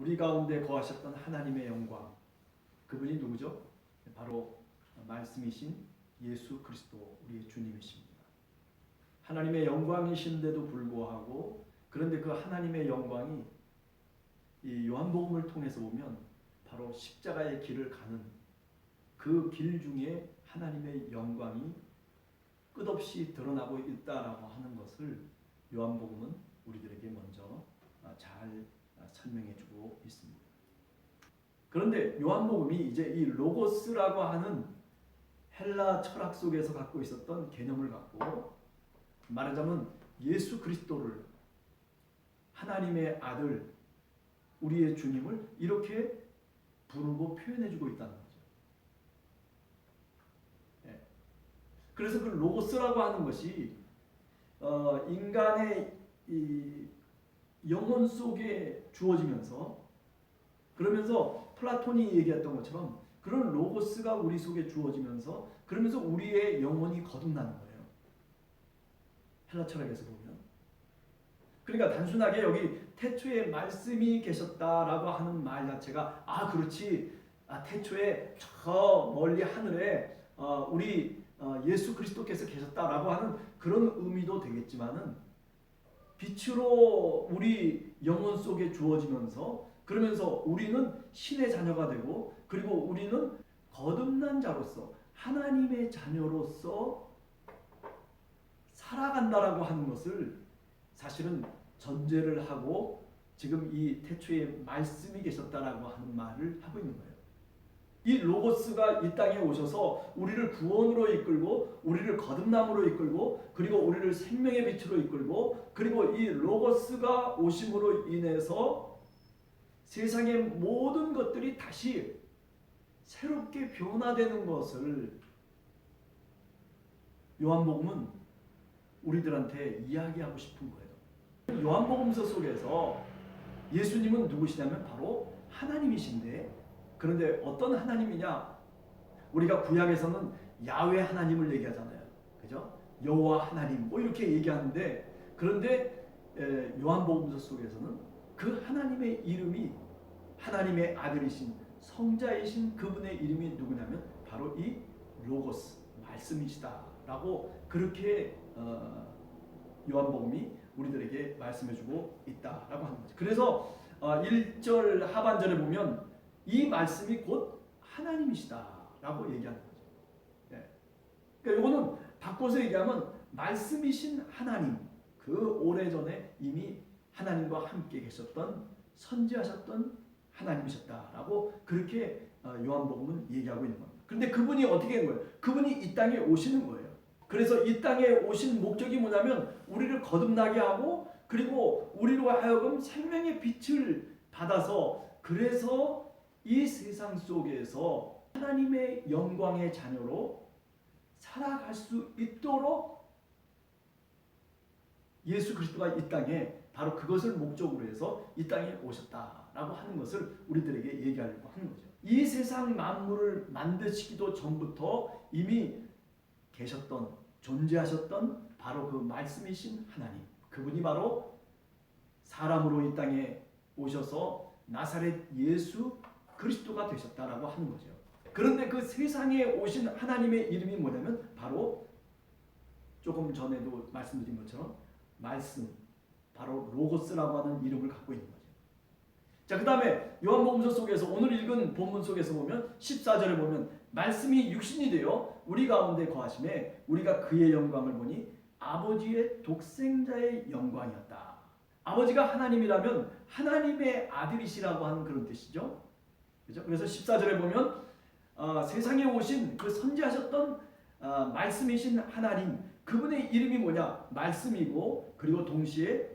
우리 가운데 거하셨던 하나님의 영광, 그분이 누구죠? 바로 말씀이신 예수 그리스도 우리의 주님이십니다. 하나님의 영광이신데도 불구하고, 그런데 그 하나님의 영광이 이 요한복음을 통해서 보면 바로 십자가의 길을 가는 그 길 중에 하나님의 영광이 끝없이 드러나고 있다라고 하는 것을 요한복음은 우리들에게 먼저 잘 설명해주고 있습니다. 그런데 요한복음이 이제 이 로고스라고 하는 헬라 철학 속에서 갖고 있었던 개념을 갖고, 말하자면 예수 그리스도를, 하나님의 아들, 우리의 주님을 이렇게 부르고 표현해주고 있다는 거죠. 그래서 그 로고스라고 하는 것이 인간의 이 영혼 속에 주어지면서, 그러면서 플라톤이 얘기했던 것처럼 그런 로고스가 우리 속에 주어지면서, 그러면서 우리의 영혼이 거듭나는 거예요. 헬라 철학에서 보면. 그러니까 단순하게 여기 태초에 말씀이 계셨다라고 하는 말 자체가 그렇지, 태초에 저 멀리 하늘에 우리 예수 그리스도께서 계셨다라고 하는 그런 의미도 되겠지만은, 빛으로 우리 영혼 속에 주어지면서, 그러면서 우리는 신의 자녀가 되고, 그리고 우리는 거듭난 자로서 하나님의 자녀로서 살아간다라고 하는 것을 사실은 전제를 하고 지금 이 태초에 말씀이 계셨다라고 하는 말을 하고 있는 거예요. 이 로고스가 이 땅에 오셔서 우리를 구원으로 이끌고, 우리를 거듭남으로 이끌고, 그리고 우리를 생명의 빛으로 이끌고, 그리고 이 로고스가 오심으로 인해서 세상의 모든 것들이 다시 새롭게 변화되는 것을 요한복음은 우리들한테 이야기하고 싶은 거예요. 요한복음서 속에서 예수님은 누구시냐면 바로 하나님이신데, 그런데 어떤 하나님이냐? 우리가 구약에서는 야훼 하나님을 얘기하잖아요. 그죠? 여호와 하나님 뭐 이렇게 얘기하는데, 그런데 요한복음서 속에서는 그 하나님의 이름이 하나님의 아들이신 성자이신 그분의 이름이 누구냐면 바로 이 로고스, 말씀이시다라고 그렇게 요한복음이 우리들에게 말씀해주고 있다라고 하는 거죠. 그래서 1절 하반절에 보면 이 말씀이 곧 하나님이시다라고 얘기하는 거죠. 네. 그러니까 이거는 바꿔서 얘기하면 말씀이신 하나님, 그 오래전에 이미 하나님과 함께 계셨던, 선지하셨던 하나님이셨다라고 그렇게 요한복음은 얘기하고 있는 겁니다. 그런데 그분이 어떻게 된 거예요? 그분이 이 땅에 오시는 거예요. 그래서 이 땅에 오신 목적이 뭐냐면 우리를 거듭나게 하고, 그리고 우리로 하여금 생명의 빛을 받아서, 그래서 이 세상 속에서 하나님의 영광의 자녀로 살아갈 수 있도록 예수 그리스도가 이 땅에 바로 그것을 목적으로 해서 이 땅에 오셨다라고 하는 것을 우리들에게 얘기하려고 하는 거죠. 이 세상 만물을 만드시기도 전부터 이미 계셨던, 존재하셨던 바로 그 말씀이신 하나님, 그분이 바로 사람으로 이 땅에 오셔서 나사렛 예수 그리스도가 되셨다라고 하는 거죠. 그런데 그 세상에 오신 하나님의 이름이 뭐냐면 바로 조금 전에도 말씀드린 것처럼 말씀, 바로 로고스라고 하는 이름을 갖고 있는 거죠. 자, 그 다음에 요한복음서 속에서 오늘 읽은 본문 속에서 보면 14절에 보면 말씀이 육신이 되어 우리 가운데 거하심에 우리가 그의 영광을 보니 아버지의 독생자의 영광이었다. 아버지가 하나님이라면 하나님의 아들이시라고 하는 그런 뜻이죠. 그렇죠? 그래서 14절에 보면 세상에 오신 그 선지하셨던 말씀이신 하나님, 그분의 이름이 뭐냐? 말씀이고, 그리고 동시에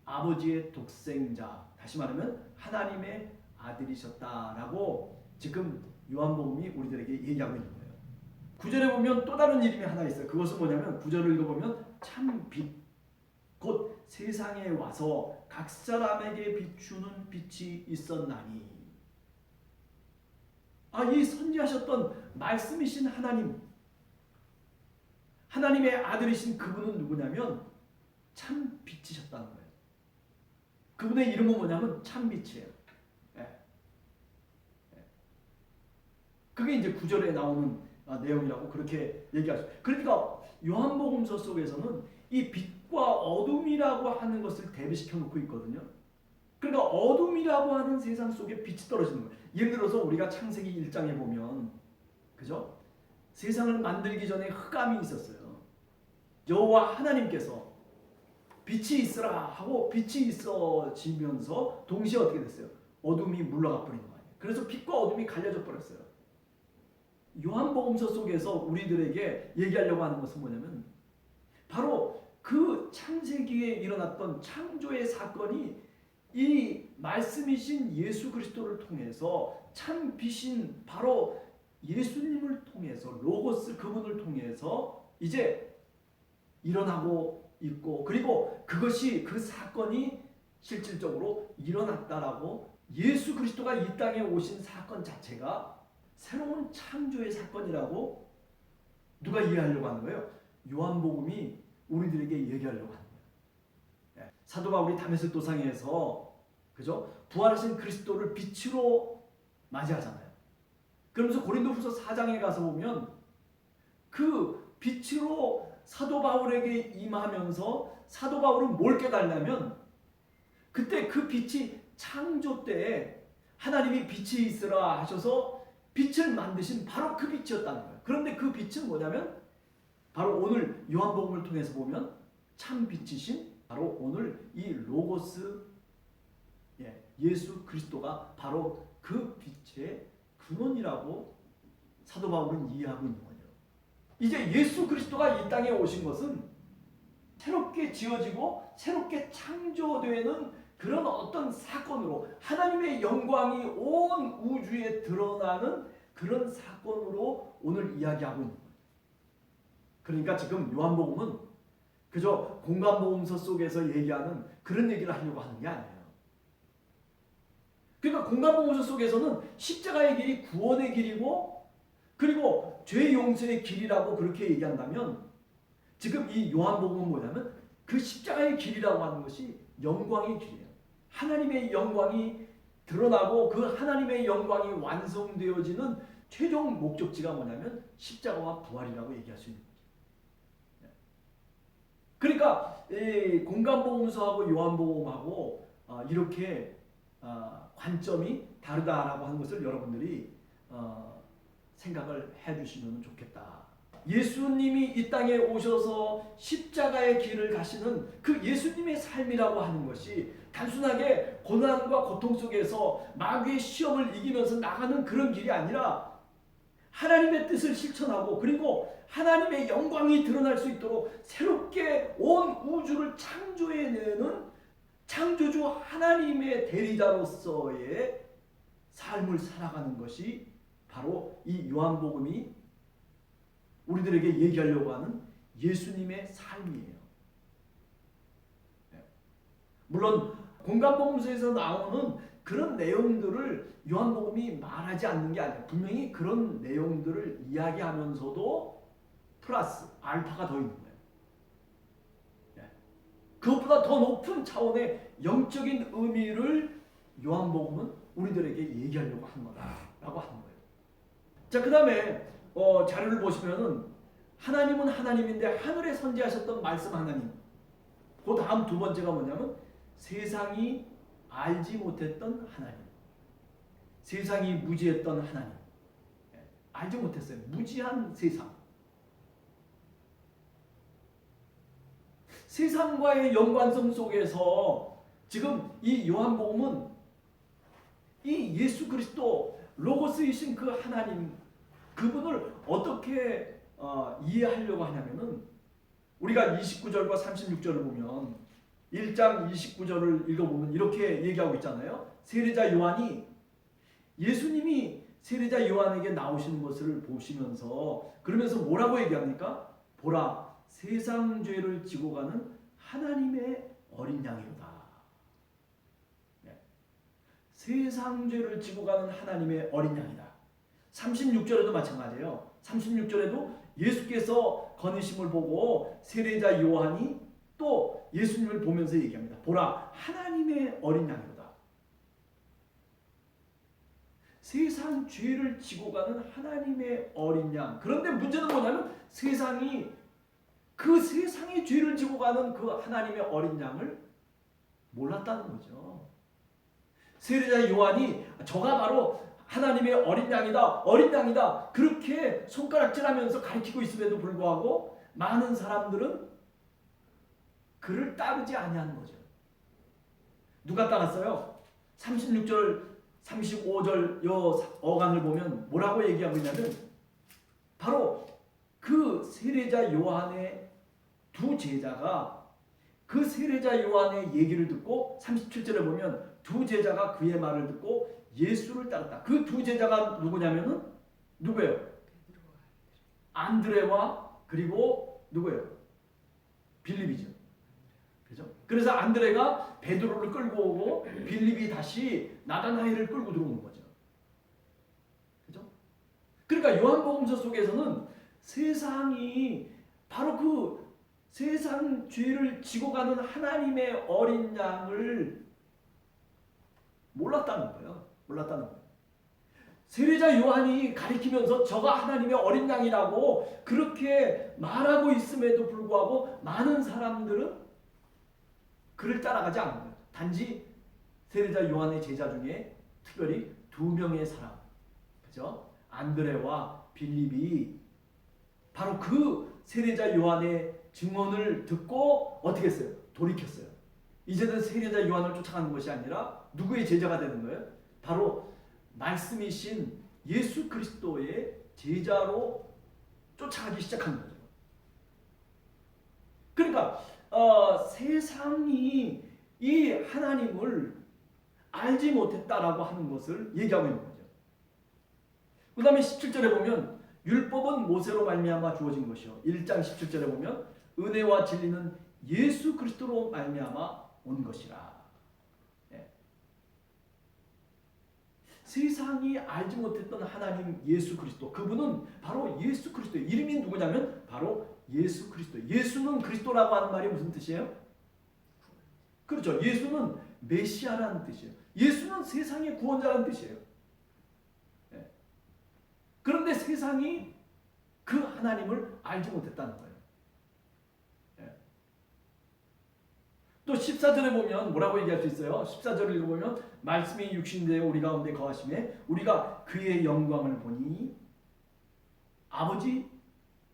아버지의 독생자, 다시 말하면 하나님의 아들이셨다라고 지금 요한복음이 우리들에게 얘기하고 있는 거예요. 9절에 보면 또 다른 이름이 하나 있어요. 그것은 뭐냐면 9절을 읽어보면 참 빛, 곧 세상에 와서 각 사람에게 비추는 빛이 있었나니. 이 선지하셨던 말씀이신 하나님, 하나님의 아들이신 그분은 누구냐면 참 빛이셨다는 거예요. 그분의 이름은 뭐냐면 참빛이에요. 예. 예. 그게 이제 9절에 나오는 내용이라고 그렇게 얘기하죠. 그러니까 요한복음서 속에서는 이 빛과 어둠이라고 하는 것을 대비시켜 놓고 있거든요. 그러니까 어둠이라고 하는 세상 속에 빛이 떨어지는 거예요. 예를 들어서 우리가 창세기 1장에 보면, 그죠? 세상을 만들기 전에 흑암이 있었어요. 여호와 하나님께서 빛이 있으라 하고 빛이 있어지면서 동시에 어떻게 됐어요? 어둠이 물러가 버린 거예요. 그래서 빛과 어둠이 갈려져 버렸어요. 요한복음서 속에서 우리들에게 얘기하려고 하는 것은 뭐냐면 바로 그 창세기에 일어났던 창조의 사건이 이 말씀이신 예수 그리스도를 통해서 참 빛인 바로 예수님을 통해서 로고스 그분을 통해서 이제 일어나고 있고, 그리고 그것이 그 사건이 실질적으로 일어났다라고, 예수 그리스도가 이 땅에 오신 사건 자체가 새로운 창조의 사건이라고 누가 이해하려고 하는 거예요? 요한복음이 우리들에게 얘기하려고 하는 거예요. 사도 바울이 다메섹 도상에서, 그죠? 부활하신 그리스도를 빛으로 맞이하잖아요. 그러면서 고린도후서 4장에 가서 보면 그 빛으로 사도 바울에게 임하면서 사도 바울은 뭘 깨달냐면 그때 그 빛이 창조 때에 하나님이 빛이 있으라 하셔서 빛을 만드신 바로 그 빛이었다는 거예요. 그런데 그 빛은 뭐냐면 바로 오늘 요한복음을 통해서 보면 참 빛이신 바로 오늘 이 로고스 예수 그리스도가 바로 그 빛의 근원이라고 사도 바울은 이해하고 있는 거예요. 이제 예수 그리스도가 이 땅에 오신 것은 새롭게 지어지고 새롭게 창조되는 그런 어떤 사건으로 하나님의 영광이 온 우주에 드러나는 그런 사건으로 오늘 이야기하고 있는 거예요. 그러니까 지금 요한복음은 그저 공간복음서 속에서 얘기하는 그런 얘기를 하려고 하는 게 아니에요. 그러니까 공간복음서 속에서는 십자가의 길이 구원의 길이고 그리고 죄 용서의 길이라고 그렇게 얘기한다면 지금 이 요한복음은 뭐냐면 그 십자가의 길이라고 하는 것이 영광의 길이에요. 하나님의 영광이 드러나고 그 하나님의 영광이 완성되어지는 최종 목적지가 뭐냐면 십자가와 부활이라고 얘기할 수 있는 거죠. 그러니까 이 공간복음서하고 요한복음하고 이렇게 관점이 다르다라고 하는 것을 여러분들이 생각을 해주시면 좋겠다. 예수님이 이 땅에 오셔서 십자가의 길을 가시는 그 예수님의 삶이라고 하는 것이 단순하게 고난과 고통 속에서 마귀의 시험을 이기면서 나가는 그런 길이 아니라 하나님의 뜻을 실천하고 그리고 하나님의 영광이 드러날 수 있도록 새롭게 온 우주를 창조해내는 창조주 하나님의 대리자로서의 삶을 살아가는 것이 바로 이 요한복음이 우리들에게 얘기하려고 하는 예수님의 삶이에요. 물론 공간복음서에서 나오는 그런 내용들을 요한복음이 말하지 않는 게 아니라 분명히 그런 내용들을 이야기하면서도 플러스 알파가 더 있는 거예요. 그것보다 더 높은 차원의 영적인 의미를 요한복음은 우리들에게 얘기하려고 하는 거다라고 하는 거예요. 자, 그 다음에 자료를 보시면은 하나님은 하나님인데 하늘에 선지하셨던 말씀 하나님. 그 다음 두 번째가 뭐냐면 세상이 알지 못했던 하나님. 세상이 무지했던 하나님. 알지 못했어요. 무지한 세상. 세상과의 연관성 속에서 지금 이 요한복음은 이 예수 그리스도 로고스이신 그 하나님 그분을 어떻게 이해하려고 하냐면은 우리가 29절과 36절을 보면 1장 29절을 읽어보면 이렇게 얘기하고 있잖아요. 세례자 요한이 예수님이 세례자 요한에게 나오시는 것을 보시면서 그러면서 뭐라고 얘기합니까? 보라 세상 죄를 지고 가는 하나님의 어린 양이로다. 세상 죄를 지고 가는 하나님의 어린 양이다. 36절에도 마찬가지예요. 36절에도 예수께서 거느심을 보고 세례자 요한이 또 예수님을 보면서 얘기합니다. 보라, 하나님의 어린 양이로다. 세상 죄를 지고 가는 하나님의 어린 양. 그런데 문제는 뭐냐면 그 세상의 죄를 지고 가는 그 하나님의 어린 양을 몰랐다는 거죠. 세례자 요한이 저가 바로 하나님의 어린 양이다, 어린 양이다, 그렇게 손가락질하면서 가리키고 있음에도 불구하고 많은 사람들은 그를 따르지 아니하는 거죠. 누가 따랐어요? 36절 35절 여 어간을 보면 뭐라고 얘기하고 있냐면 바로 그 세례자 요한의 두 제자가 그 세례자 요한의 얘기를 듣고 37절에 보면 두 제자가 그의 말을 듣고 예수를 따랐다. 그 두 제자가 누구냐면은 누구예요? 안드레와 그리고 누구예요? 빌립이죠. 그죠? 그래서 안드레가 베드로를 끌고 오고 빌립이 다시 나다나엘을 끌고 들어오는 거죠. 그죠? 그러니까 요한복음서 속에서는 세상이 바로 그 세상 죄를 지고 가는 하나님의 어린 양을 몰랐다는 거예요. 몰랐다는 거예요. 세례자 요한이 가리키면서 저가 하나님의 어린 양이라고 그렇게 말하고 있음에도 불구하고 많은 사람들은 그를 따라가지 않는 거예요. 단지 세례자 요한의 제자 중에 특별히 두 명의 사람, 그죠? 안드레와 빌립이 바로 그 세례자 요한의 증언을 듣고 어떻게 했어요? 돌이켰어요. 이제는 세례자 요한을 쫓아가는 것이 아니라 누구의 제자가 되는 거예요? 바로 말씀이신 예수 그리스도의 제자로 쫓아가기 시작한 거죠. 그러니까 세상이 이 하나님을 알지 못했다라고 하는 것을 얘기하고 있는 거죠. 그 다음에 17절에 보면 율법은 모세로 말미암아 주어진 것이요. 1장 17절에 보면 은혜와 진리는 예수 그리스도로 말미암아 온 것이라. 세상이 알지 못했던 하나님 예수 그리스도, 그분은 바로 예수 그리스도의 이름이 누구냐면 바로 예수 그리스도. 예수는 그리스도라고 하는 말이 무슨 뜻이에요? 그렇죠. 예수는 메시아라는 뜻이에요. 예수는 세상의 구원자라는 뜻이에요. 그런데 세상이 그 하나님을 알지 못했다는 거예요. 또 14절에 보면 뭐라고 얘기할 수 있어요? 14절을 읽어보면 말씀이 육신되어 우리 가운데 거하심에 우리가 그의 영광을 보니 아버지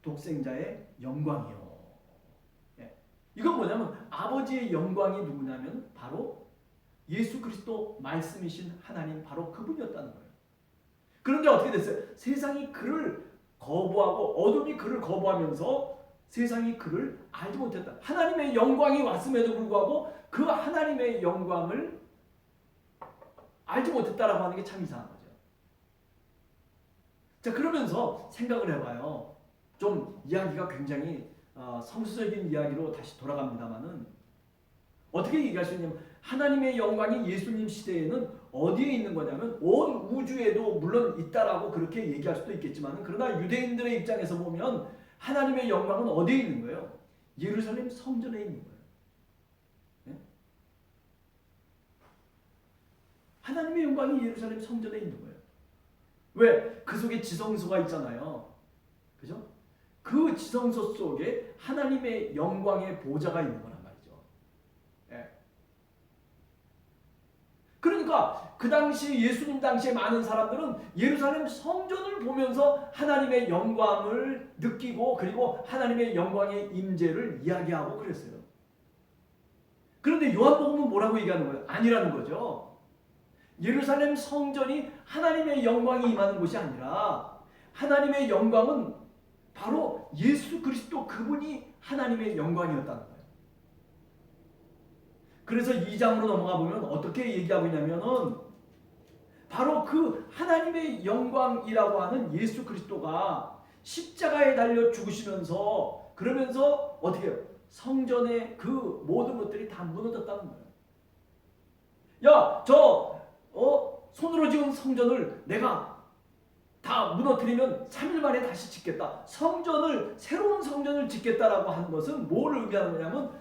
독생자의 영광이요. 이건 뭐냐면 아버지의 영광이 누구냐면 바로 예수 그리스도 말씀이신 하나님, 바로 그분이었다는 거예요. 그런데 어떻게 됐어요? 세상이 그를 거부하고 어둠이 그를 거부하면서 세상이 그를 알지 못했다. 하나님의 영광이 왔음에도 불구하고 그 하나님의 영광을 알지 못했다라고 하는 게 참 이상한 거죠. 자, 그러면서 생각을 해봐요. 좀 이야기가 굉장히 성수적인 이야기로 다시 돌아갑니다만은 어떻게 얘기할 수 있냐면 하나님의 영광이 예수님 시대에는 어디에 있는 거냐면 온 우주에도 물론 있다라고 그렇게 얘기할 수도 있겠지만, 그러나 유대인들의 입장에서 보면 하나님의 영광은 어디에 있는 거예요? 예루살렘 성전에 있는 거예요. 네? 하나님의 영광이 예루살렘 성전에 있는 거예요. 왜? 그 속에 지성소가 있잖아요. 그죠? 그 지성소 속에 하나님의 영광의 보좌가 있는 거란 말이죠. 네. 그러니까 그 당시 예수님 당시에 많은 사람들은 예루살렘 성전을 보면서 하나님의 영광을 느끼고 그리고 하나님의 영광의 임재를 이야기하고 그랬어요. 그런데 요한복음은 뭐라고 얘기하는 거예요? 아니라는 거죠. 예루살렘 성전이 하나님의 영광이 임하는 곳이 아니라 하나님의 영광은 바로 예수 그리스도 그분이 하나님의 영광이었다는 거예요. 그래서 2장으로 넘어가 보면 어떻게 얘기하고 있냐면은 바로 그 하나님의 영광이라고 하는 예수 그리스도가 십자가에 달려 죽으시면서 그러면서 어떻게 해요? 성전의 그 모든 것들이 다 무너졌다는 거예요. 야, 손으로 지은 성전을 내가 다 무너뜨리면 3일 만에 다시 짓겠다. 새로운 성전을 짓겠다라고 하는 것은 뭘 의미하는 거냐면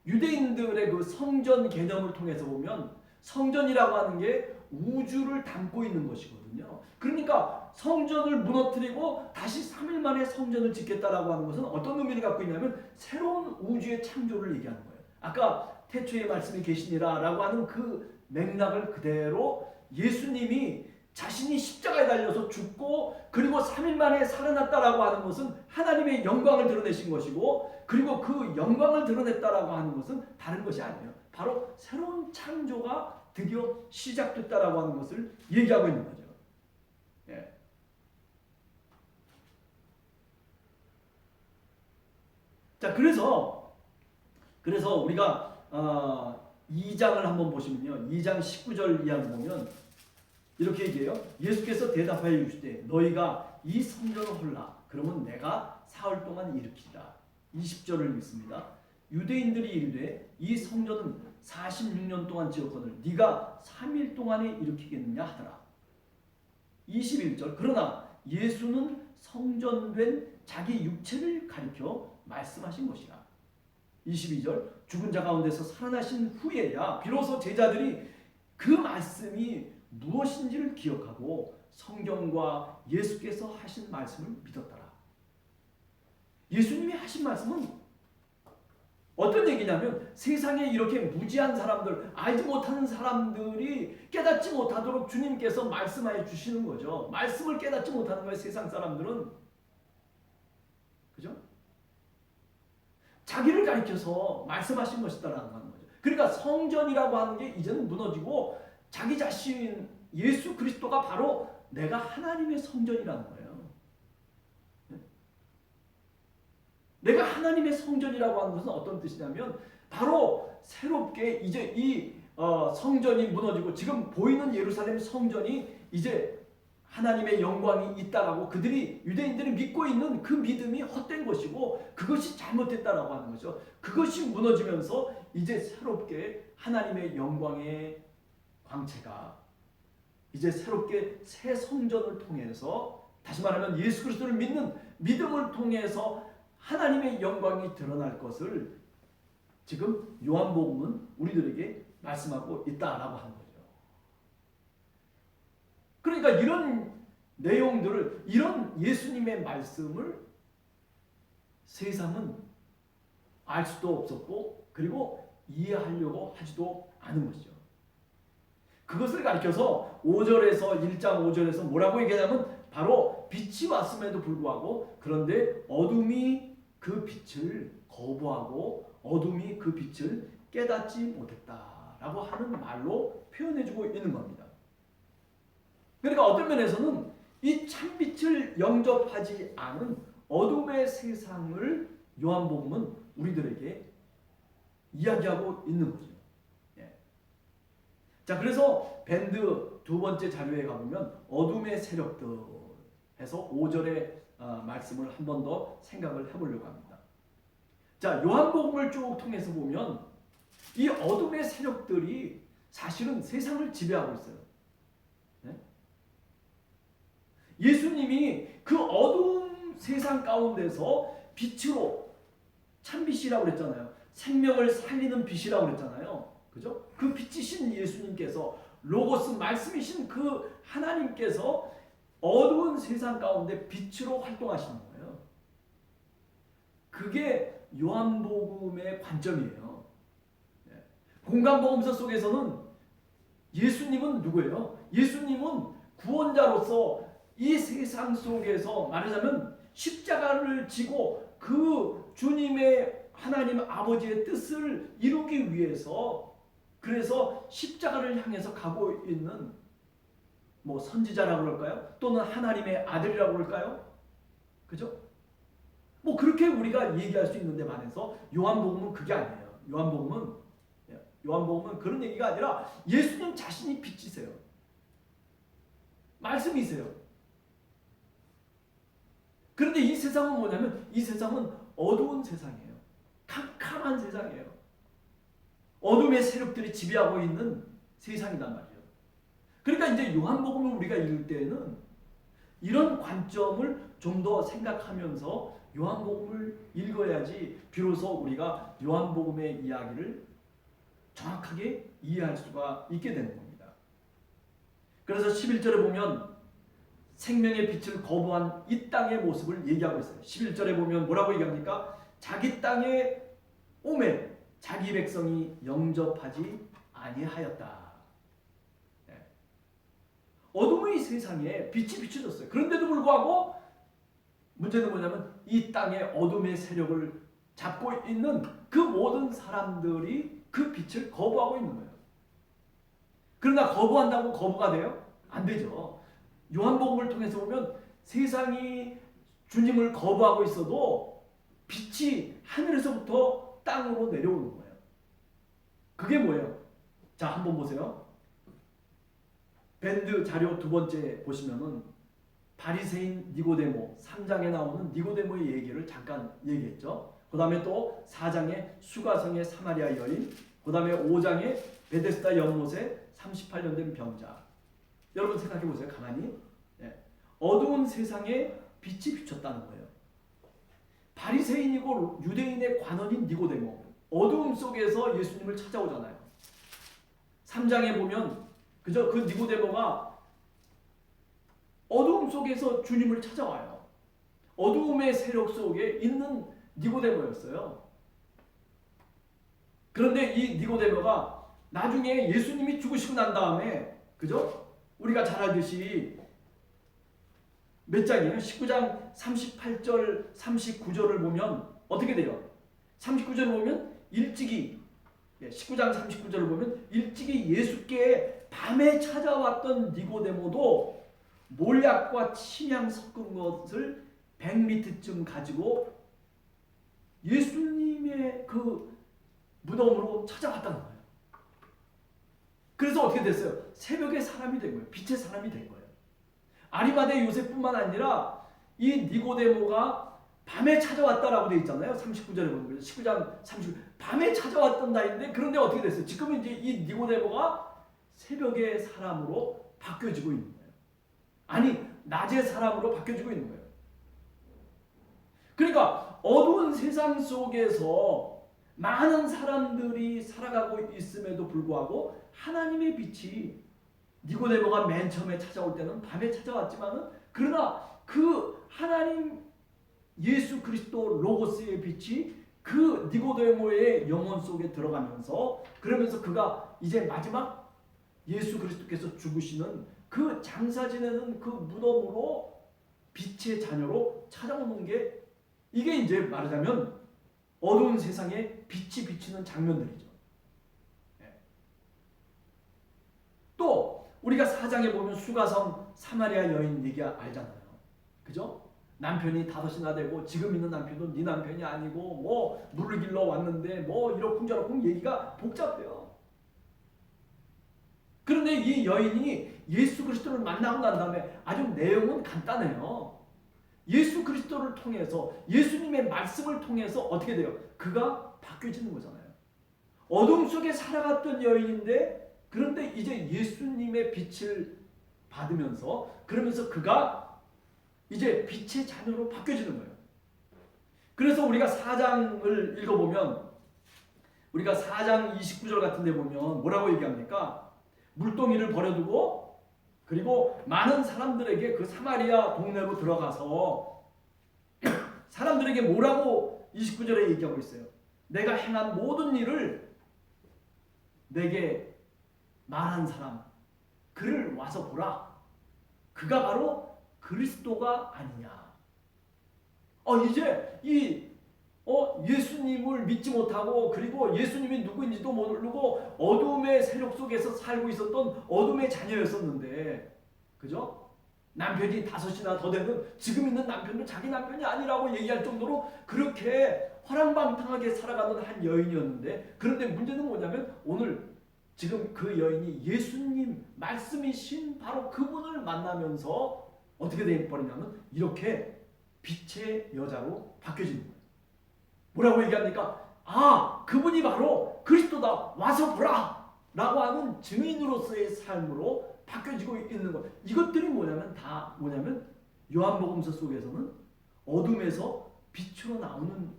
유대인들의 그 성전 개념을 통해서 보면 성전이라고 하는 게 우주를 담고 있는 것이거든요. 그러니까 성전을 무너뜨리고 다시 3일 만에 성전을 짓겠다라고 하는 것은 어떤 의미를 갖고 있냐면 새로운 우주의 창조를 얘기하는 거예요. 아까 태초에 말씀이 계시니라라고 하는 그 맥락을 그대로 예수님이 자신이 십자가에 달려서 죽고 그리고 3일 만에 살아났다라고 하는 것은 하나님의 영광을 드러내신 것이고, 그리고 그 영광을 드러냈다라고 하는 것은 다른 것이 아니에요. 바로 새로운 창조가 드디어 시작됐다라고 하는 것을 얘기하고 있는 거죠. 예. 자, 그래서 우리가 2장을 한번 보시면요, 2장 19절 이하를 보면 이렇게 얘기해요. 예수께서 대답하여 이르시되 너희가 이 성전을 헐라. 그러면 내가 사흘 동안 일으키리라. 20절을 읽습니다. 유대인들이 이르되 이 성전은 46년 동안 지었거늘 네가 3일 동안에 일으키겠느냐 하더라. 21절 그러나 예수는 성전된 자기 육체를 가리켜 말씀하신 것이라. 22절 죽은 자 가운데서 살아나신 후에야 비로소 제자들이 그 말씀이 무엇인지를 기억하고 성경과 예수께서 하신 말씀을 믿었더라. 예수님이 하신 말씀은 어떤 얘기냐면 세상에 이렇게 무지한 사람들, 알지 못하는 사람들이 깨닫지 못하도록 주님께서 말씀하여 주시는 거죠. 말씀을 깨닫지 못하는 거예요, 세상 사람들은. 그죠? 자기를 가리켜서 말씀하신 것이다라는 거죠. 그러니까 성전이라고 하는 게 이제는 무너지고 자기 자신 예수 그리스도가 바로 내가 하나님의 성전이라는 거예요. 내가 하나님의 성전이라고 하는 것은 어떤 뜻이냐면 바로 새롭게 이제 이 성전이 무너지고 지금 보이는 예루살렘 성전이 이제 하나님의 영광이 있다라고 그들이 유대인들이 믿고 있는 그 믿음이 헛된 것이고 그것이 잘못됐다라고 하는 거죠. 그것이 무너지면서 이제 새롭게 하나님의 영광의 광채가 이제 새롭게 새 성전을 통해서, 다시 말하면 예수 그리스도를 믿는 믿음을 통해서 하나님의 영광이 드러날 것을 지금 요한복음은 우리들에게 말씀하고 있다라고 하는 거죠. 그러니까 이런 내용들을, 이런 예수님의 말씀을 세상은 알 수도 없었고 그리고 이해하려고 하지도 않은 것이죠. 그것을 가리켜서 5절에서 1장 5절에서 뭐라고 얘기하냐면 바로 빛이 왔음에도 불구하고 그런데 어둠이 그 빛을 거부하고 어둠이 그 빛을 깨닫지 못했다라고 하는 말로 표현해주고 있는 겁니다. 그러니까 어떤 면에서는 이 참빛을 영접하지 않은 어둠의 세상을 요한복음은 우리들에게 이야기하고 있는 거죠. 자, 그래서 밴드 두 번째 자료에 가보면 어둠의 세력들 해서 5절의 말씀을 한 번 더 생각을 해보려고 합니다. 자, 요한복음을 쭉 통해서 보면 이 어둠의 세력들이 사실은 세상을 지배하고 있어요. 네? 예수님이 그 어두운 세상 가운데서 빛으로, 참빛이라고 그랬잖아요. 생명을 살리는 빛이라고 그랬잖아요. 그죠? 그 빛이신 예수님께서, 로고스 말씀이신 그 하나님께서 어두운 세상 가운데 빛으로 활동하시는 거예요. 그게 요한복음의 관점이에요. 공간복음서 속에서는 예수님은 누구예요? 예수님은 구원자로서 이 세상 속에서 말하자면 십자가를 지고 그 주님의 하나님 아버지의 뜻을 이루기 위해서, 그래서 십자가를 향해서 가고 있는 뭐 선지자라고 그럴까요? 또는 하나님의 아들이라고 그럴까요? 그죠? 뭐 그렇게 우리가 얘기할 수 있는데 반해서 요한복음은 그게 아니에요. 요한복음은 그런 얘기가 아니라 예수님 자신이 빛이세요. 말씀이세요. 그런데 이 세상은 뭐냐면 이 세상은 어두운 세상이에요. 캄캄한 세상이에요. 어둠의 세력들이 지배하고 있는 세상이란 말이에요. 그러니까 이제 요한복음을 우리가 읽을 때에는 이런 관점을 좀 더 생각하면서 요한복음을 읽어야지 비로소 우리가 요한복음의 이야기를 정확하게 이해할 수가 있게 되는 겁니다. 그래서 11절에 보면 생명의 빛을 거부한 이 땅의 모습을 얘기하고 있어요. 11절에 보면 뭐라고 얘기합니까? 자기 땅에 오매 자기 백성이 영접하지 아니하였다. 네. 어둠의 세상에 빛이 비춰졌어요. 그런데도 불구하고 문제는 뭐냐면 이 땅에 어둠의 세력을 잡고 있는 그 모든 사람들이 그 빛을 거부하고 있는 거예요. 그러나 거부한다고 거부가 돼요? 안 되죠. 요한복음을 통해서 보면 세상이 주님을 거부하고 있어도 빛이 하늘에서부터 땅으로 내려오는 거예요. 그게 뭐예요? 자, 한번 보세요. 밴드 자료 두 번째 보시면은 바리새인 니고데모 3장에 나오는 니고데모의 얘기를 잠깐 얘기했죠. 그 다음에 또 4장에 수가성의 사마리아 여인, 그 다음에 5장에 베데스다 연못에 38년 된 병자. 여러분 생각해 보세요. 가만히. 네. 어두운 세상에 빛이 비쳤다는 거예요. 바리새인이고 유대인의 관원인 니고데모. 어두움 속에서 예수님을 찾아오잖아요. 3장에 보면 그저 그 니고데모가 어두움 속에서 주님을 찾아와요. 어두움의 세력 속에 있는 니고데모였어요. 그런데 이 니고데모가 나중에 예수님이 죽으시고 난 다음에 그죠? 우리가 잘 알듯이 몇 장이에요? 19장 38절 39절을 보면 어떻게 돼요? 39절을 보면 일찍이 19장 39절을 보면 일찍이 예수께 밤에 찾아왔던 니고데모도 몰약과 침향 섞은 것을 100리터쯤 가지고 예수님의 그 무덤으로 찾아왔다는 거예요. 그래서 어떻게 됐어요? 새벽에 사람이 된 거예요. 빛의 사람이 된 거예요. 아리마대 요셉뿐만 아니라 이 니고데모가 밤에 찾아왔다라고 되어 있잖아요. 39절에 보면 19장 39절 밤에 찾아왔던 나이인데 그런데 어떻게 됐어요? 지금은 이제 이 니고데모가 새벽의 사람으로 바뀌어지고 있는 거예요. 아니 낮의 사람으로 바뀌어지고 있는 거예요. 그러니까 어두운 세상 속에서 많은 사람들이 살아가고 있음에도 불구하고 하나님의 빛이 니고데모가 맨 처음에 찾아올 때는 밤에 찾아왔지만은 그러나 그 하나님 예수 그리스도 로고스의 빛이 그 니고데모의 영혼 속에 들어가면서 그러면서 그가 이제 마지막 예수 그리스도께서 죽으시는 그 장사 지내는 그 무덤으로 빛의 자녀로 찾아오는 게 이게 이제 말하자면 어두운 세상에 빛이 비치는 장면들이죠. 또 우리가 4장에 보면 수가성 사마리아 여인 얘기 알잖아요. 그죠? 남편이 5이나 되고 지금 있는 남편도 네 남편이 아니고 뭐 물을 길러 왔는데 뭐 이러쿵저러쿵 얘기가 복잡해요. 그런데 이 여인이 예수 그리스도를 만나고 난 다음에 아주 내용은 간단해요. 예수 그리스도를 통해서 예수님의 말씀을 통해서 어떻게 돼요? 그가 바뀌어지는 거잖아요. 어둠 속에 살아갔던 여인인데 그런데 이제 예수님의 빛을 받으면서 그러면서 그가 이제 빛의 자녀로 바뀌어지는 거예요. 그래서 우리가 4장을 읽어보면 우리가 4장 29절 같은 데 보면 뭐라고 얘기합니까? 물동이를 버려두고 그리고 많은 사람들에게 그 사마리아 동네로 들어가서 사람들에게 뭐라고 29절에 얘기하고 있어요. 내가 행한 모든 일을 내게 말한 사람 그를 와서 보라. 그가 바로 그리스도가 아니냐. 이제 예수님을 믿지 못하고 그리고 예수님이 누구인지도 모르고 어둠의 세력 속에서 살고 있었던 어둠의 자녀였었는데 그죠? 남편이 5이나 더 되는 지금 있는 남편도 자기 남편이 아니라고 얘기할 정도로 그렇게 허랑방탕하게 살아가는 한 여인이었는데 그런데 문제는 뭐냐면 오늘 지금 그 여인이 예수님 말씀이신 바로 그분을 만나면서 어떻게 되어버리냐면 이렇게 빛의 여자로 바뀌어지는 거예요. 뭐라고 얘기합니까? 그분이 바로 그리스도다. 와서 보라. 라고 하는 증인으로서의 삶으로 바뀌어지고 있는 것. 이것들이 다 뭐냐면 요한복음서 속에서는 어둠에서 빛으로 나오는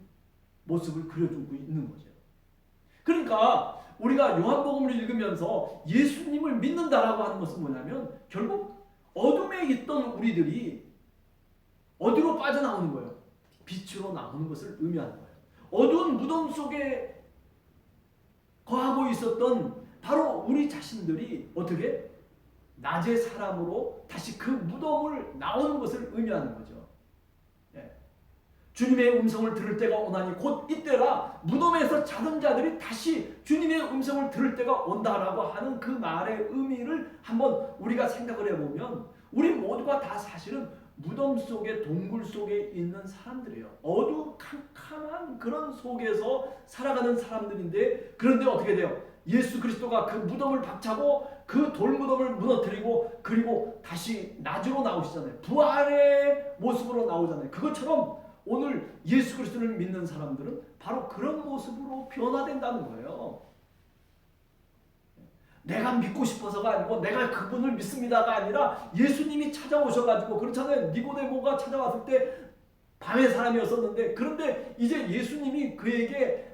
모습을 그려주고 있는 거죠. 그러니까 우리가 요한복음을 읽으면서 예수님을 믿는다라고 하는 것은 뭐냐면 결국 어둠에 있던 우리들이 어디로 빠져나오는 거예요? 빛으로 나오는 것을 의미하는 거예요. 어두운 무덤 속에 거하고 있었던 바로 우리 자신들이 어떻게 낮의 사람으로 다시 그 무덤을 나오는 것을 의미하는 거죠. 예. 주님의 음성을 들을 때가 오나니 곧 이때라 무덤에서 자던 자들이 다시 주님의 음성을 들을 때가 온다라고 하는 그 말의 의미를 한번 우리가 생각을 해보면 우리 모두가 다 사실은 무덤 속에 동굴 속에 있는 사람들이에요. 어두운 캄캄한 그런 속에서 살아가는 사람들인데 그런데 어떻게 돼요? 예수 그리스도가 그 무덤을 박차고 그 돌무덤을 무너뜨리고 그리고 다시 낮으로 나오시잖아요. 부활의 모습으로 나오잖아요. 그것처럼 오늘 예수 그리스도를 믿는 사람들은 바로 그런 모습으로 변화된다는 거예요. 내가 믿고 싶어서가 아니고 내가 그분을 믿습니다가 아니라 예수님이 찾아오셔가지고 그렇잖아요. 니고데모가 찾아왔을 때 밤의 사람이었었는데 그런데 이제 예수님이 그에게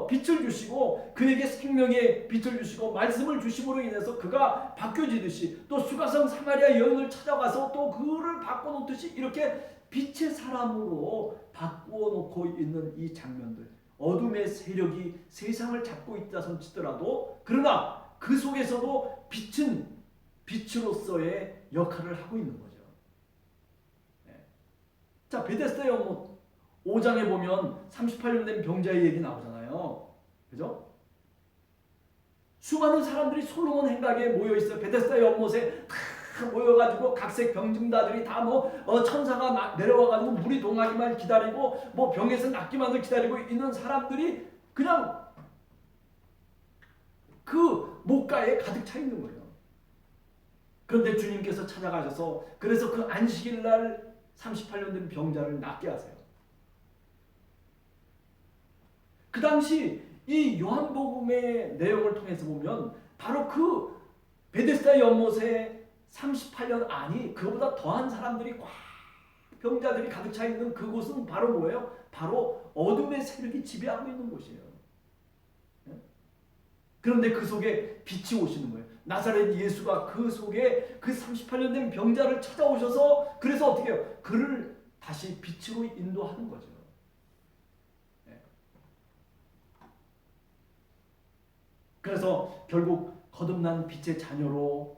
빛을 주시고 그에게 생명의 빛을 주시고 말씀을 주심으로 인해서 그가 바뀌어지듯이 또 수가성 사마리아 여인을 찾아가서 또 그를 바꿔놓듯이 이렇게 빛의 사람으로 바꾸어놓고 있는 이 장면들, 어둠의 세력이 세상을 잡고 있다 손치더라도 그러나 그 속에서도 빛은 빛으로서의 역할을 하고 있는 거죠. 네. 자, 베데스다 연못 5장에 보면 38년 된 병자의 얘기 나오잖아요. 그죠? 수많은 사람들이 솔로몬 행각에 모여 있어요. 베데스다 연못에 다 모여가지고 각색 병증자들이 다 천사가 내려와가지고 물이 동하기만 기다리고 병에서 낫기만을 기다리고 있는 사람들이 그냥 그 목가에 가득 차 있는 거예요. 그런데 주님께서 찾아가셔서 그래서 그 안식일 날 38년 된 병자를 낫게 하세요. 그 당시 이 요한복음의 내용을 통해서 보면 바로 그 베데스다 연못에 38년 안이 그보다 더한 사람들이 꽉 병자들이 가득 차 있는 그곳은 바로 뭐예요? 바로 어둠의 세력이 지배하고 있는 곳이에요. 그런데 그 속에 빛이 오시는 거예요. 나사렛 예수가 그 속에 그 38년 된 병자를 찾아오셔서 그래서 어떻게 해요? 그를 다시 빛으로 인도하는 거죠. 그래서 결국 거듭난 빛의 자녀로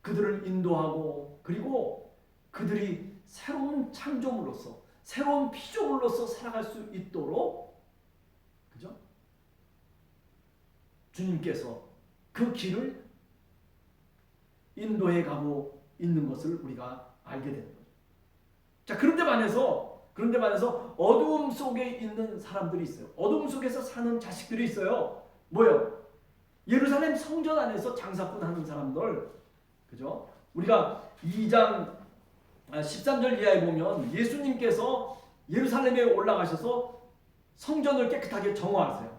그들을 인도하고 그리고 그들이 새로운 창조물로서 새로운 피조물로서 살아갈 수 있도록 그죠? 주님께서 그 길을 인도해 가고 있는 것을 우리가 알게 되는 거죠. 자, 그런데 반해서 어두움 속에 있는 사람들이 있어요. 어두움 속에서 사는 자식들이 있어요. 뭐요? 예루살렘 성전 안에서 장사꾼 하는 사람들. 그죠? 우리가 2장 13절 이하에 보면 예수님께서 예루살렘에 올라가셔서 성전을 깨끗하게 정화하세요.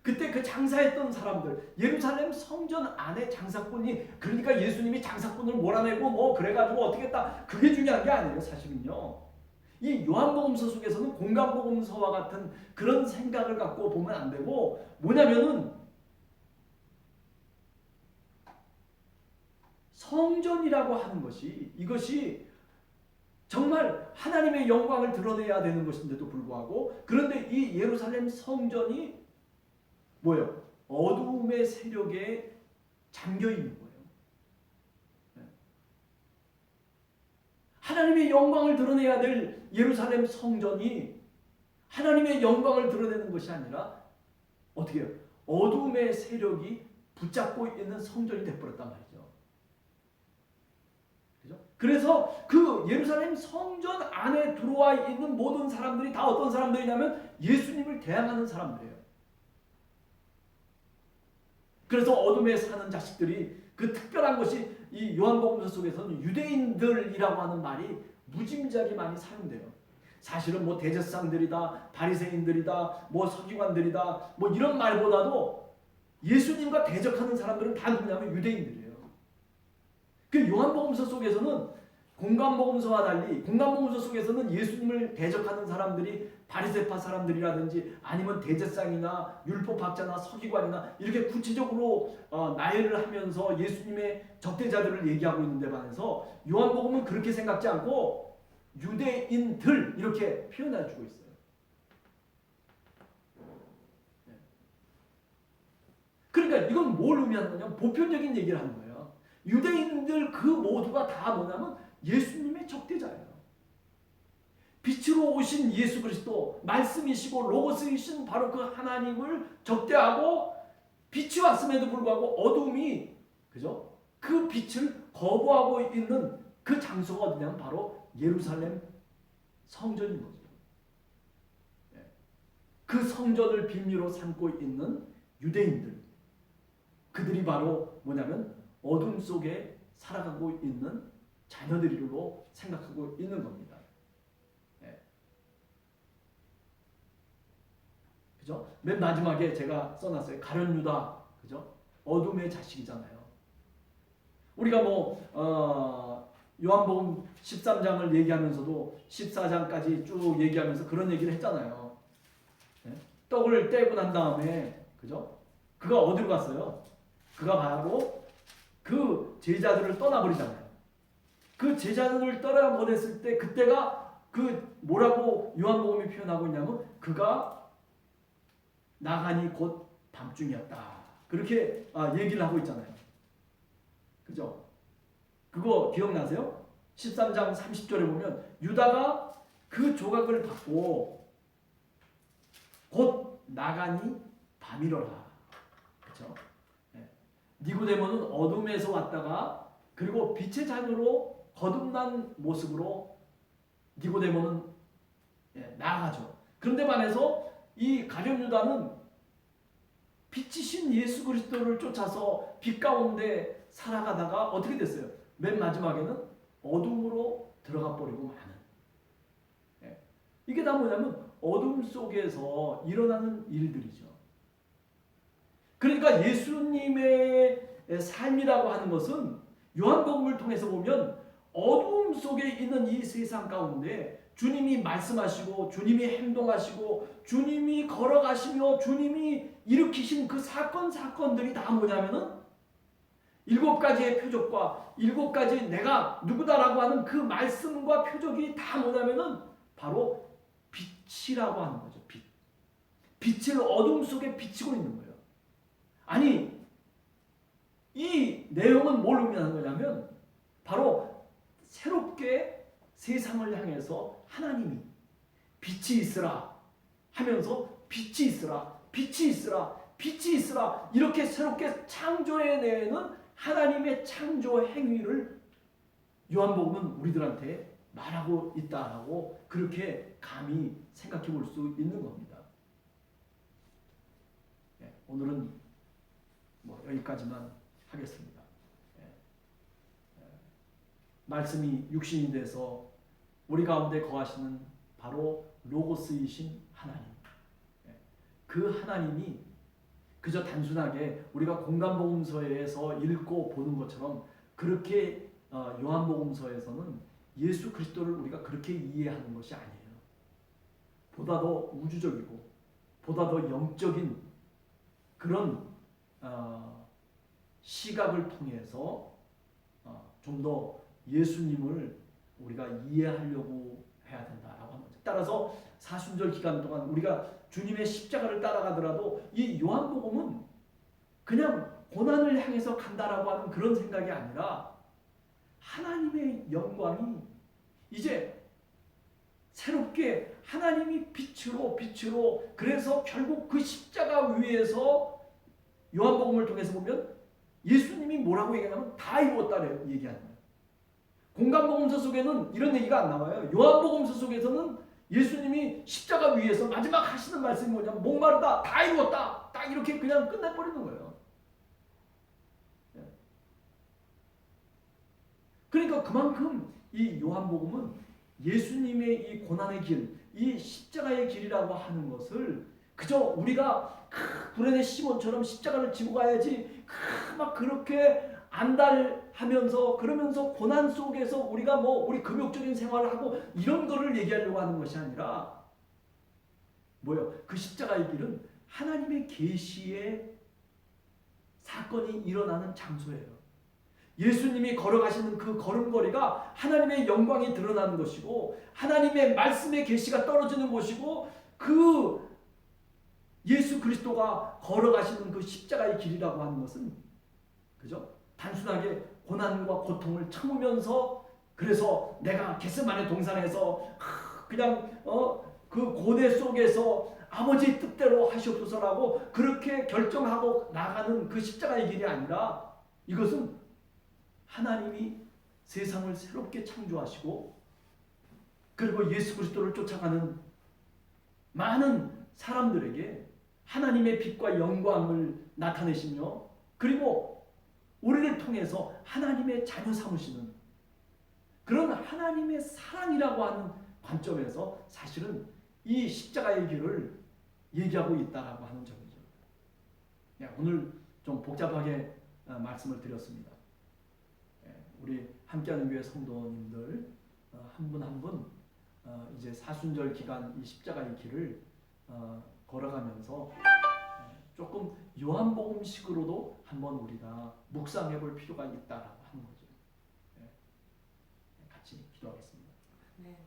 그때 그 장사했던 사람들, 예루살렘 성전 안에 장사꾼이, 그러니까 예수님이 장사꾼을 몰아내고 그래가지고 어떻게 했다, 그게 중요한 게 아니에요. 사실은요. 이 요한복음서 속에서는 공간복음서와 같은 그런 생각을 갖고 보면 안 되고 뭐냐면은 성전이라고 하는 것이 이것이 정말 하나님의 영광을 드러내야 되는 것인데도 불구하고 그런데 이 예루살렘 성전이 뭐예요? 어두움의 세력에 잠겨 있는 거예요. 하나님의 영광을 드러내야 될 예루살렘 성전이 하나님의 영광을 드러내는 것이 아니라 어떻게 해요? 어둠의 세력이 붙잡고 있는 성전이 되어버렸단 말이죠. 그죠? 그래서 그 예루살렘 성전 안에 들어와 있는 모든 사람들이 다 어떤 사람들이냐면 예수님을 대항하는 사람들이에요. 그래서 어둠에 사는 자식들이 그 특별한 것이 이 요한복음서 속에서는 유대인들이라고 하는 말이 무지무지하게 많이 사용돼요. 사실은 대제사장들이다, 바리새인들이다, 서기관들이다, 이런 말보다도 예수님과 대적하는 사람들은 다 누구냐면 유대인들이에요. 그 요한복음서 속에서는 공관복음서와 달리 공관복음서 속에서는 예수님을 대적하는 사람들이 바리새파 사람들이라든지 아니면 대제사장이나 율법학자나 서기관이나 이렇게 구체적으로 나열을 하면서 예수님의 적대자들을 얘기하고 있는데 반해서 요한복음은 그렇게 생각지 않고 유대인들 이렇게 표현해주고 있어요. 그러니까 이건 뭘 의미하는 거냐면 보편적인 얘기를 하는 거예요. 유대인들 그 모두가 다 뭐냐면 예수님의 적대자예요. 빛으로 오신 예수 그리스도 말씀이시고 로고스이신 바로 그 하나님을 적대하고 빛이 왔음에도 불구하고 어둠이 그죠? 그 빛을 거부하고 있는 그 장소가 어디냐면 바로 예루살렘 성전인 거죠. 그 성전을 빌미로 삼고 있는 유대인들 그들이 바로 뭐냐면 어둠 속에 살아가고 있는 자녀들이로 생각하고 있는 겁니다. 그죠? 맨 마지막에 제가 써놨어요. 가룟 유다, 그죠? 어둠의 자식이잖아요. 우리가 요한복음 13장을 얘기하면서도 14장까지 쭉 얘기하면서 그런 얘기를 했잖아요. 떡을 떼고 난 다음에, 그죠? 그가 어디로 갔어요? 그가 바로 그 제자들을 떠나버리잖아요. 그 제자들을 떠나보냈을 때 그때가 그 뭐라고 요한복음이 표현하고 있냐면 그가 나가니 곧 밤중이었다. 그렇게 얘기를 하고 있잖아요. 그죠? 그거 기억나세요? 13장 30절에 보면 유다가 그 조각을 받고 곧 나가니 밤이로라. 그죠? 니고데모는 어둠에서 왔다가 그리고 빛의 자녀로 거듭난 모습으로 니고데모는 나아가죠. 그런데 반해서 이 가룟 유다는 빛이신 예수 그리스도를 쫓아서 빛 가운데 살아가다가 어떻게 됐어요? 맨 마지막에는 어둠으로 들어가 버리고 마는. 이게 다 뭐냐면 어둠 속에서 일어나는 일들이죠. 그러니까 예수님의 삶이라고 하는 것은 요한복음을 통해서 보면 어둠 속에 있는 이 세상 가운데 주님이 말씀하시고 주님이 행동하시고 주님이 걸어가시며 주님이 일으키신 그 사건들이 다 뭐냐면은 7가지의 표적과 7가지 내가 누구다라고 하는 그 말씀과 표적이 다 뭐냐면은 바로 빛이라고 하는 거죠. 빛. 빛을 어둠 속에 비치고 있는 거예요. 아니 이 내용은 뭘 의미하는 거냐면 바로 새롭게 세상을 향해서 하나님이 빛이 있으라 하면서 빛이 있으라 빛이 있으라 빛이 있으라 이렇게 새롭게 창조해내는 하나님의 창조 행위를 요한복음은 우리들한테 말하고 있다라고 그렇게 감히 생각해 볼 수 있는 겁니다. 오늘은 여기까지만 하겠습니다. 말씀이 육신이 돼서 우리 가운데 거하시는 바로 로고스이신 하나님. 그 하나님이 그저 단순하게 우리가 공관복음서에서 읽고 보는 것처럼 그렇게 요한복음서에서는 예수 그리스도를 우리가 그렇게 이해하는 것이 아니에요. 보다 더 우주적이고 보다 더 영적인 그런 시각을 통해서 좀 더 예수님을 우리가 이해하려고 해야 된다라고 하는 거죠. 따라서 사순절 기간 동안 우리가 주님의 십자가를 따라가더라도 이 요한복음은 그냥 고난을 향해서 간다라고 하는 그런 생각이 아니라 하나님의 영광이 이제 새롭게 하나님이 빛으로 그래서 결국 그 십자가 위에서 요한복음을 통해서 보면 예수님이 뭐라고 얘기하냐면 다 이루었다고 얘기하는 거예요. 공관복음서 속에는 이런 얘기가 안 나와요. 요한복음서 속에서는 예수님이 십자가 위에서 마지막 하시는 말씀이 뭐냐면 목마르다 다 이루었다 딱 이렇게 그냥 끝내버리는 거예요. 그러니까 그만큼 이 요한복음은 예수님의 이 고난의 길, 이 십자가의 길이라고 하는 것을 그저 우리가 구레네 시몬처럼 십자가를 지고 가야지 막 그렇게 안달하면서 그러면서 고난 속에서 우리가 뭐 우리 금욕적인 생활을 하고 이런 거를 얘기하려고 하는 것이 아니라 뭐요? 그 십자가의 길은 하나님의 계시의 사건이 일어나는 장소예요. 예수님이 걸어가시는 그 걸음걸이가 하나님의 영광이 드러나는 것이고 하나님의 말씀의 계시가 떨어지는 곳이고 그 예수 그리스도가 걸어가시는 그 십자가의 길이라고 하는 것은 그죠? 단순하게 고난과 고통을 참으면서 그래서 내가 겟세마네 동산에서 그냥 그 고뇌 속에서 아버지의 뜻대로 하시옵소서라고 그렇게 결정하고 나가는 그 십자가의 길이 아니라 이것은 하나님이 세상을 새롭게 창조하시고 그리고 예수 그리스도를 쫓아가는 많은 사람들에게 하나님의 빛과 영광을 나타내시며 그리고 우리를 통해서 하나님의 자녀 삼으시는 그런 하나님의 사랑이라고 하는 관점에서 사실은 이 십자가의 길을 얘기하고 있다라고 하는 점이죠. 오늘 좀 복잡하게 말씀을 드렸습니다. 우리 함께하는 교회 성도님들 한 분 한 분 이제 사순절 기간 이 십자가의 길을 걸어가면서 조금 요한복음식으로도 한번 우리가 묵상해 볼 필요가 있다라고 하는 거죠. 같이 기도하겠습니다. 네.